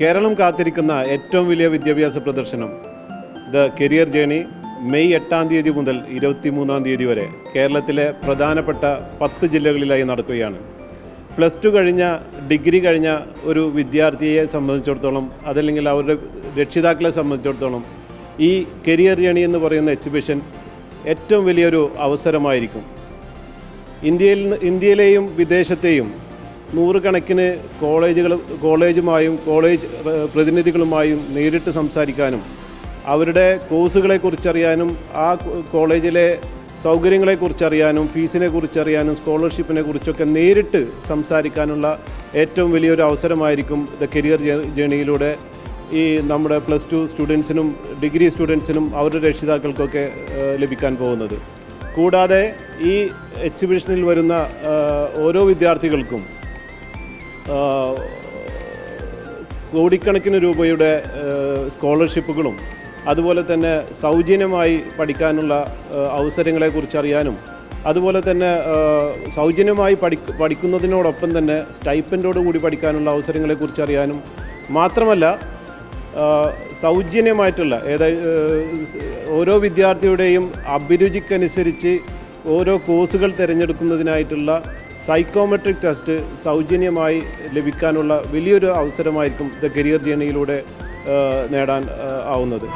കേരളം കാത്തിരിക്കുന്ന ഏറ്റവും വലിയ വിദ്യാഭ്യാസ പ്രദർശനം ദ കരിയർ ജേണി മെയ് 8-ാം തീയതി മുതൽ 23-ാം തീയതി വരെ കേരളത്തിലെ പ്രധാനപ്പെട്ട 10 ജില്ലകളിലായി നടക്കുകയാണ്. +2 കഴിഞ്ഞ ഡിഗ്രി കഴിഞ്ഞ ഒരു വിദ്യാർത്ഥിയെ സംബന്ധിച്ചിടത്തോളം അതല്ലെങ്കിൽ അവരുടെ രക്ഷിതാക്കളെ സംബന്ധിച്ചിടത്തോളം ഈ കരിയർ ജേണി എന്ന് പറയുന്ന എക്സിബിഷൻ ഏറ്റവും വലിയൊരു അവസരമായിരിക്കും. ഇന്ത്യയിലെയും വിദേശത്തെയും നൂറുകണക്കിന് കോളേജുമായും കോളേജ് പ്രതിനിധികളുമായും നേരിട്ട് സംസാരിക്കാനും അവരുടെ കോഴ്സുകളെക്കുറിച്ചറിയാനും ആ കോളേജിലെ സൗകര്യങ്ങളെക്കുറിച്ചറിയാനും ഫീസിനെ കുറിച്ചറിയാനും സ്കോളർഷിപ്പിനെ കുറിച്ചൊക്കെ നേരിട്ട് സംസാരിക്കാനുള്ള ഏറ്റവും വലിയൊരു അവസരമായിരിക്കും ദ കരിയർ ജേണിയിലൂടെ ഈ നമ്മുടെ +2 സ്റ്റുഡൻസിനും ഡിഗ്രി സ്റ്റുഡൻസിനും അവരുടെ രക്ഷിതാക്കൾക്കൊക്കെ ലഭിക്കാൻ പോകുന്നത്. കൂടാതെ ഈ എക്സിബിഷനിൽ വരുന്ന ഓരോ വിദ്യാർത്ഥികൾക്കും കോടിക്കണക്കിന് രൂപയുടെ സ്കോളർഷിപ്പുകളും അതുപോലെ തന്നെ സൗജന്യമായി പഠിക്കാനുള്ള അവസരങ്ങളെക്കുറിച്ചറിയാനും അതുപോലെ തന്നെ സൗജന്യമായി പഠിക്കുന്നതിനോടൊപ്പം തന്നെ സ്റ്റൈപ്പൻഡോടുകൂടി പഠിക്കാനുള്ള അവസരങ്ങളെക്കുറിച്ചറിയാനും മാത്രമല്ല സൗജന്യമായിട്ടുള്ള ഓരോ വിദ്യാർത്ഥിയുടെയും അഭിരുചിക്കനുസരിച്ച് ഓരോ കോഴ്സുകൾ തിരഞ്ഞെടുക്കുന്നതിനായിട്ടുള്ള സൈക്കോമെട്രിക് ടെസ്റ്റ് സൗജന്യമായി ലഭിക്കാനുള്ള വലിയൊരു അവസരമായിരിക്കും ദ കരിയർ ജേണിയിലൂടെ നേടാൻ ആവുന്നത്.